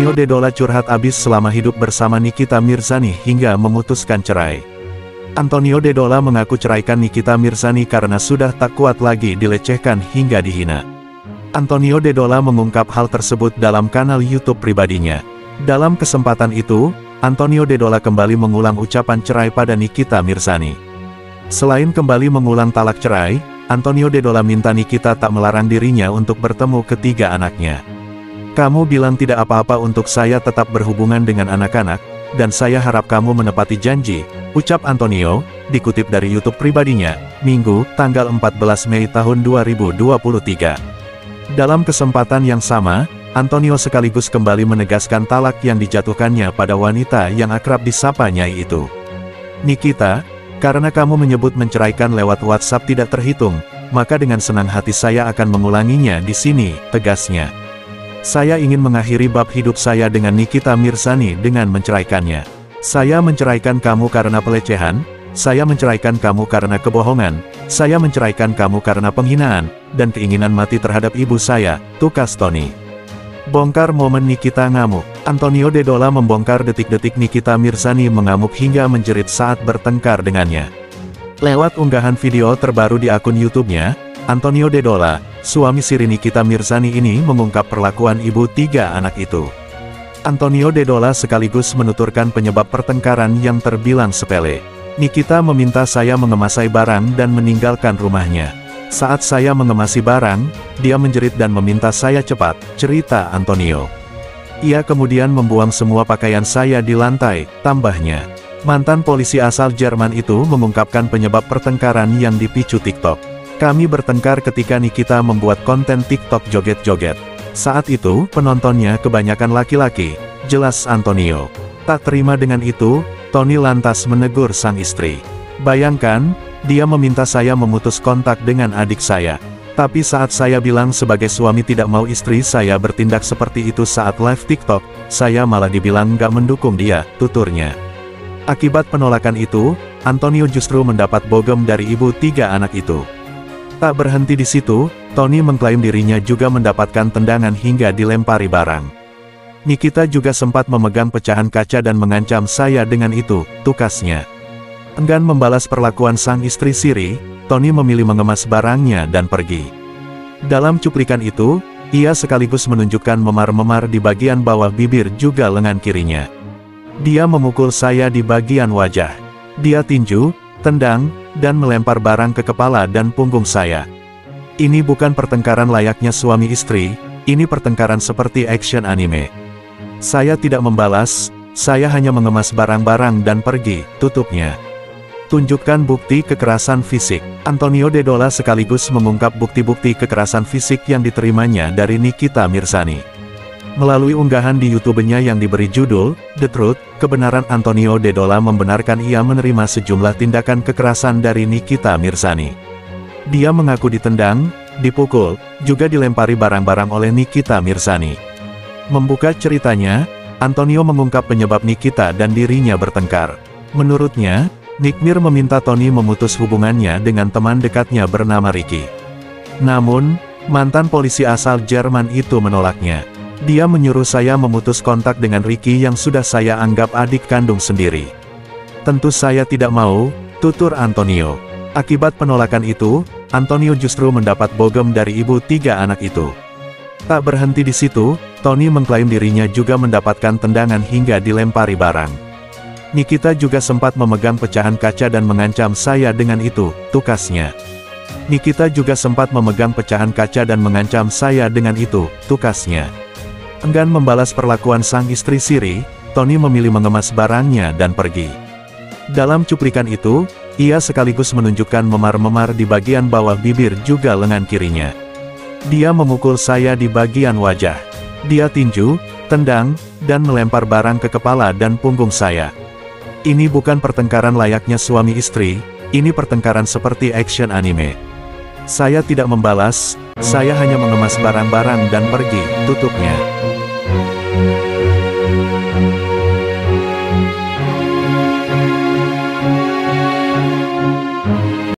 Antonio Dedola curhat abis selama hidup bersama Nikita Mirzani hingga memutuskan cerai. Antonio Dedola mengaku ceraikan Nikita Mirzani karena sudah tak kuat lagi dilecehkan hingga dihina. Antonio Dedola mengungkap hal tersebut dalam kanal YouTube pribadinya. Dalam kesempatan itu, Antonio Dedola kembali mengulang ucapan cerai pada Nikita Mirzani. Selain kembali mengulang talak cerai, Antonio Dedola minta Nikita tak melarang dirinya untuk bertemu ketiga anaknya. "Kamu bilang tidak apa-apa untuk saya tetap berhubungan dengan anak-anak, dan saya harap kamu menepati janji," ucap Antonio, dikutip dari YouTube pribadinya, Minggu, tanggal 14 Mei tahun 2023. Dalam kesempatan yang sama, Antonio sekaligus kembali menegaskan talak yang dijatuhkannya pada wanita yang akrab disapa Nyai itu. "Nikita, karena kamu menyebut menceraikan lewat WhatsApp tidak terhitung, maka dengan senang hati saya akan mengulanginya di sini," tegasnya. "Saya ingin mengakhiri bab hidup saya dengan Nikita Mirzani dengan menceraikannya. Saya menceraikan kamu karena pelecehan, saya menceraikan kamu karena kebohongan, saya menceraikan kamu karena penghinaan, dan keinginan mati terhadap ibu saya," tukas Tony. Bongkar momen Nikita ngamuk. Antonio Dedola membongkar detik-detik Nikita Mirzani mengamuk hingga menjerit saat bertengkar dengannya. Lewat unggahan video terbaru di akun YouTube-nya, Antonio Dedola, suami siri Nikita Mirzani ini mengungkap perlakuan ibu tiga anak itu. Antonio Dedola sekaligus menuturkan penyebab pertengkaran yang terbilang sepele. "Nikita meminta saya mengemasai barang dan meninggalkan rumahnya. Saat saya mengemasi barang, dia menjerit dan meminta saya cepat," cerita Antonio. "Ia kemudian membuang semua pakaian saya di lantai," tambahnya. Mantan polisi asal Jerman itu mengungkapkan penyebab pertengkaran yang dipicu TikTok. "Kami bertengkar ketika Nikita membuat konten TikTok joget-joget. Saat itu, penontonnya kebanyakan laki-laki," jelas Antonio. Tak terima dengan itu, Tony lantas menegur sang istri. "Bayangkan, dia meminta saya memutus kontak dengan adik saya. Tapi saat saya bilang sebagai suami tidak mau istri saya bertindak seperti itu saat live TikTok, saya malah dibilang nggak mendukung dia," tuturnya. Akibat penolakan itu, Antonio justru mendapat bogem dari ibu tiga anak itu. Tak berhenti di situ, Tony mengklaim dirinya juga mendapatkan tendangan hingga dilempari barang. "Nikita juga sempat memegang pecahan kaca dan mengancam saya dengan itu," tukasnya. Enggan membalas perlakuan sang istri siri, Tony memilih mengemas barangnya dan pergi. Dalam cuplikan itu, ia sekaligus menunjukkan memar-memar di bagian bawah bibir juga lengan kirinya. "Dia memukul saya di bagian wajah. Dia tinju, tendang, dan melempar barang ke kepala dan punggung saya. Ini bukan pertengkaran layaknya suami istri, ini pertengkaran seperti action anime. Saya tidak membalas, saya hanya mengemas barang-barang dan pergi," tutupnya. Tunjukkan bukti kekerasan fisik. Antonio Dedola sekaligus mengungkap bukti-bukti kekerasan fisik yang diterimanya dari Nikita Mirzani. Melalui unggahan di YouTube-nya yang diberi judul, The Truth, kebenaran, Antonio Dedola membenarkan ia menerima sejumlah tindakan kekerasan dari Nikita Mirzani. Dia mengaku ditendang, dipukul, juga dilempari barang-barang oleh Nikita Mirzani. Membuka ceritanya, Antonio mengungkap penyebab Nikita dan dirinya bertengkar. Menurutnya, Nikmir meminta Tony memutus hubungannya dengan teman dekatnya bernama Ricky. Namun, mantan polisi asal Jerman itu menolaknya. "Dia menyuruh saya memutus kontak dengan Ricky yang sudah saya anggap adik kandung sendiri. Tentu saya tidak mau," tutur Antonio. Akibat penolakan itu, Antonio justru mendapat bogem dari ibu tiga anak itu. Tak berhenti di situ, Tony mengklaim dirinya juga mendapatkan tendangan hingga dilempari barang. "Nikita juga sempat memegang pecahan kaca dan mengancam saya dengan itu," tukasnya. "Nikita juga sempat memegang pecahan kaca dan mengancam saya dengan itu," tukasnya. Enggan membalas perlakuan sang istri siri, Tony memilih mengemas barangnya dan pergi. Dalam cuplikan itu, ia sekaligus menunjukkan memar-memar di bagian bawah bibir juga lengan kirinya. "Dia memukul saya di bagian wajah. Dia tinju, tendang, dan melempar barang ke kepala dan punggung saya. Ini bukan pertengkaran layaknya suami istri, ini pertengkaran seperti action anime. Saya tidak membalas, saya hanya mengemas barang-barang dan pergi," tutupnya.